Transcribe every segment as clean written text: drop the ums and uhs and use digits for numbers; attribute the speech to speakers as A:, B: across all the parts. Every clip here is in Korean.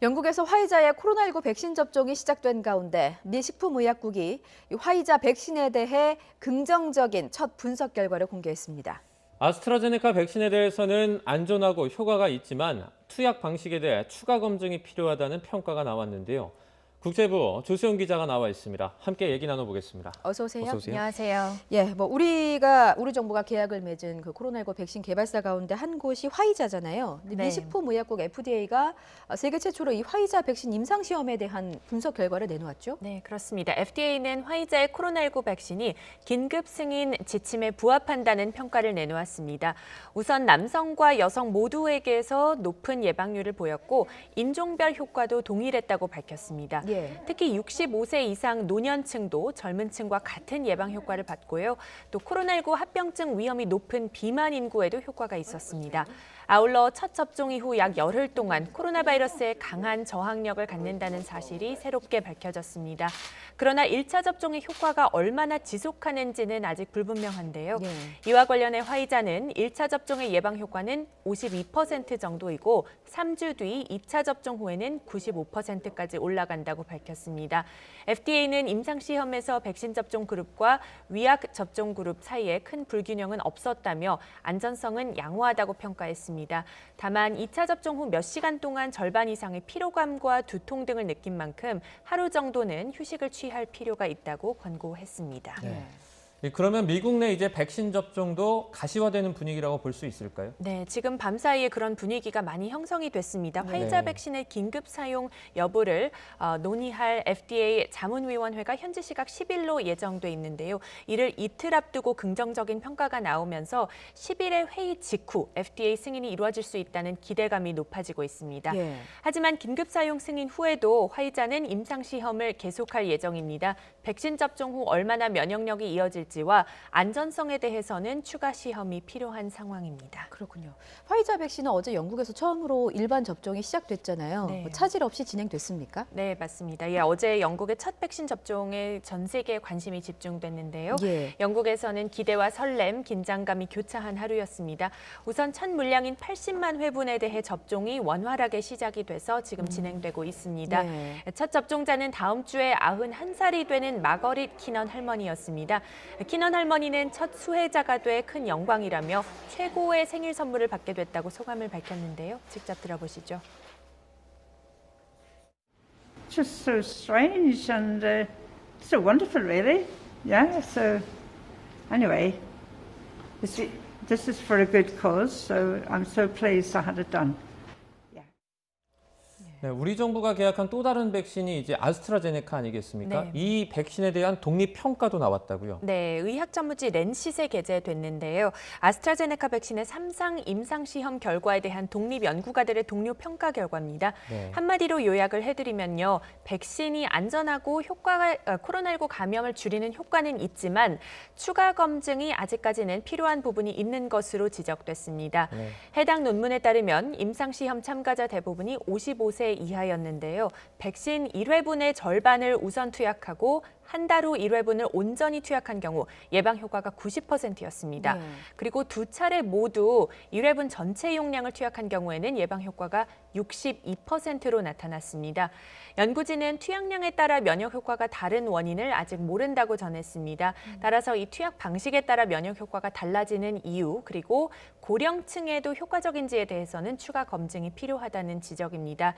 A: 영국에서 화이자의 코로나19 백신 접종이 시작된 가운데 미 식품의약국이 이 화이자 백신에 대해 긍정적인 첫 분석 결과를 공개했습니다.
B: 아스트라제네카 백신에 대해서는 안전하고 효과가 있지만 투약 방식에 대해 추가 검증이 필요하다는 평가가 나왔는데요. 국제부 조수영 기자가 나와 있습니다. 함께 얘기 나눠보겠습니다.
A: 어서 오세요.
B: 어서 오세요.
C: 안녕하세요.
A: 예, 우리 정부가 계약을 맺은 그 코로나19 백신 개발사 가운데 한 곳이 화이자잖아요. 근데
C: 네.
A: 미 식품의약국 FDA가 세계 최초로 이 화이자 백신 임상 시험에 대한 분석 결과를 내놓았죠.
C: 네, 그렇습니다. FDA는 화이자의 코로나19 백신이 긴급 승인 지침에 부합한다는 평가를 내놓았습니다. 우선 남성과 여성 모두에게서 높은 예방률을 보였고 인종별 효과도 동일했다고 밝혔습니다.
A: 예.
C: 특히 65세 이상 노년층도 젊은 층과 같은 예방 효과를 받고요. 또 코로나19 합병증 위험이 높은 비만 인구에도 효과가 있었습니다. 아울러 첫 접종 이후 약 열흘 동안 코로나 바이러스에 강한 저항력을 갖는다는 사실이 새롭게 밝혀졌습니다. 그러나 1차 접종의 효과가 얼마나 지속하는지는 아직 불분명한데요.
A: 예.
C: 이와 관련해 화이자는 1차 접종의 예방 효과는 52% 정도이고 3주 뒤 2차 접종 후에는 95%까지 올라간다고 밝혔습니다. FDA는 임상시험에서 백신 접종 그룹과 위약 접종 그룹 사이에 큰 불균형은 없었다며 안전성은 양호하다고 평가했습니다. 다만 2차 접종 후 몇 시간 동안 절반 이상의 피로감과 두통 등을 느낀 만큼 하루 정도는 휴식을 취할 필요가 있다고 권고했습니다.
B: 네. 그러면 미국 내 이제 백신 접종도 가시화되는 분위기라고 볼 수 있을까요?
C: 네, 지금 밤사이에 그런 분위기가 많이 형성이 됐습니다. 화이자
B: 네.
C: 백신의 긴급 사용 여부를 논의할 FDA 자문위원회가 현지 시각 10일로 예정돼 있는데요. 이를 이틀 앞두고 긍정적인 평가가 나오면서 10일의 회의 직후 FDA 승인이 이루어질 수 있다는 기대감이 높아지고 있습니다.
A: 예.
C: 하지만 긴급 사용 승인 후에도 화이자는 임상시험을 계속할 예정입니다. 백신 접종 후 얼마나 면역력이 이어질지와 안전성에 대해서는 추가 시험이 필요한 상황입니다.
A: 그렇군요. 화이자 백신은 어제 영국에서 처음으로 일반 접종이 시작됐잖아요.
C: 네.
A: 차질 없이 진행됐습니까?
C: 네, 맞습니다. 예, 어제 영국의 첫 백신 접종에 전 세계에 관심이 집중됐는데요.
A: 예.
C: 영국에서는 기대와 설렘, 긴장감이 교차한 하루였습니다. 우선 첫 물량인 80만 회분에 대해 접종이 원활하게 시작이 돼서 지금 진행되고 있습니다.
A: 네.
C: 첫 접종자는 다음 주에 91살이 되는 마거릿 키넌 할머니였습니다. 키넌 할머니는 첫 수혜자가 돼 큰 영광이라며 최고의 생일 선물을 받게 됐다고 소감을 밝혔는데요. 직접 들어보시죠.
D: Just so strange and so wonderful, really. Yeah. So anyway, this is for a good cause. So I'm so pleased I had it done.
B: 네, 우리 정부가 계약한 또 다른 백신이 이제 아스트라제네카 아니겠습니까?
C: 네.
B: 이 백신에 대한 독립 평가도 나왔다고요.
C: 네, 의학 전문지 랜싯에 게재됐는데요. 아스트라제네카 백신의 3상 임상시험 결과에 대한 독립 연구가들의 동료 평가 결과입니다.
B: 네.
C: 한마디로 요약을 해드리면요. 백신이 안전하고 코로나19 감염을 줄이는 효과는 있지만 추가 검증이 아직까지는 필요한 부분이 있는 것으로 지적됐습니다.
B: 네.
C: 해당 논문에 따르면 임상시험 참가자 대부분이 55세 이하였는데요. 백신 1회분의 절반을 우선 투약하고 한 달 후 1회분을 온전히 투약한 경우 예방 효과가 90%였습니다.
A: 네.
C: 그리고 두 차례 모두 1회분 전체 용량을 투약한 경우에는 예방 효과가 62%로 나타났습니다. 연구진은 투약량에 따라 면역 효과가 다른 원인을 아직 모른다고 전했습니다. 따라서 이 투약 방식에 따라 면역 효과가 달라지는 이유 그리고 고령층에도 효과적인지에 대해서는 추가 검증이 필요하다는 지적입니다.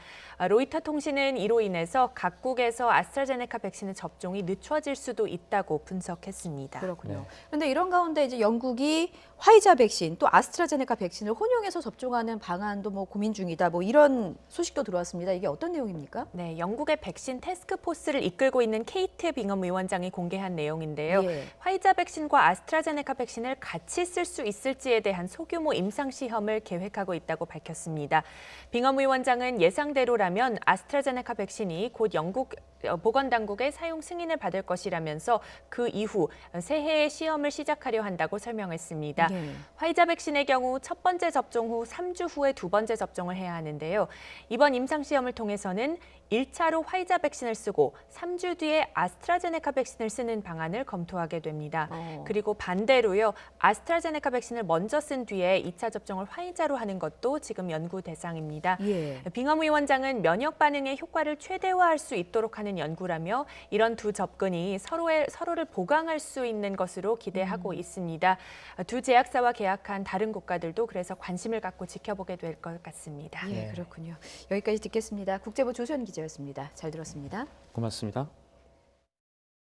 C: 로이터 통신은 이로 인해서 각국에서 아스트라제네카 백신의 접종이 늦춰질 수도 있다고 분석했습니다.
A: 그렇군요. 그런데 이런 가운데 이제 영국이 화이자 백신 또 아스트라제네카 백신을 혼용해서 접종하는 방안도 고민 중이다. 이런 소식도 들어왔습니다. 이게 어떤 내용입니까?
C: 네, 영국의 백신 태스크포스를 이끌고 있는 케이트 빙엄 위원장이 공개한 내용인데요.
A: 예.
C: 화이자 백신과 아스트라제네카 백신을 같이 쓸 수 있을지에 대한 소규모 임상시험을 계획하고 있다고 밝혔습니다. 빙엄 위원장은 예상대로라면 아스트라제네카 백신이 곧 영국 보건당국의 사용 승인을 받을 것이라면서 그 이후 새해에 시험을 시작하려 한다고 설명했습니다.
A: 네.
C: 화이자 백신의 경우 첫 번째 접종 후 3주 후에 두 번째 접종을 해야 하는데요. 이번 임상시험을 통해서는 1차로 화이자 백신을 쓰고 3주 뒤에 아스트라제네카 백신을 쓰는 방안을 검토하게 됩니다. 그리고 반대로요. 아스트라제네카 백신을 먼저 쓴 뒤에 2차 접종을 화이자로 하는 것도 지금 연구 대상입니다.
A: 예.
C: 빙엄 위원장은 면역 반응의 효과를 최대화할 수 있도록 하는 연구라며 이런 두 접근이 서로를 보강할 수 있는 것으로 기대하고 있습니다. 두 제약사와 계약한 다른 국가들도 그래서 관심을 갖고 지켜보게 될 것 같습니다.
A: 예, 그렇군요. 여기까지 듣겠습니다. 국제부 조수연 기자였습니다. 잘 들었습니다.
B: 고맙습니다.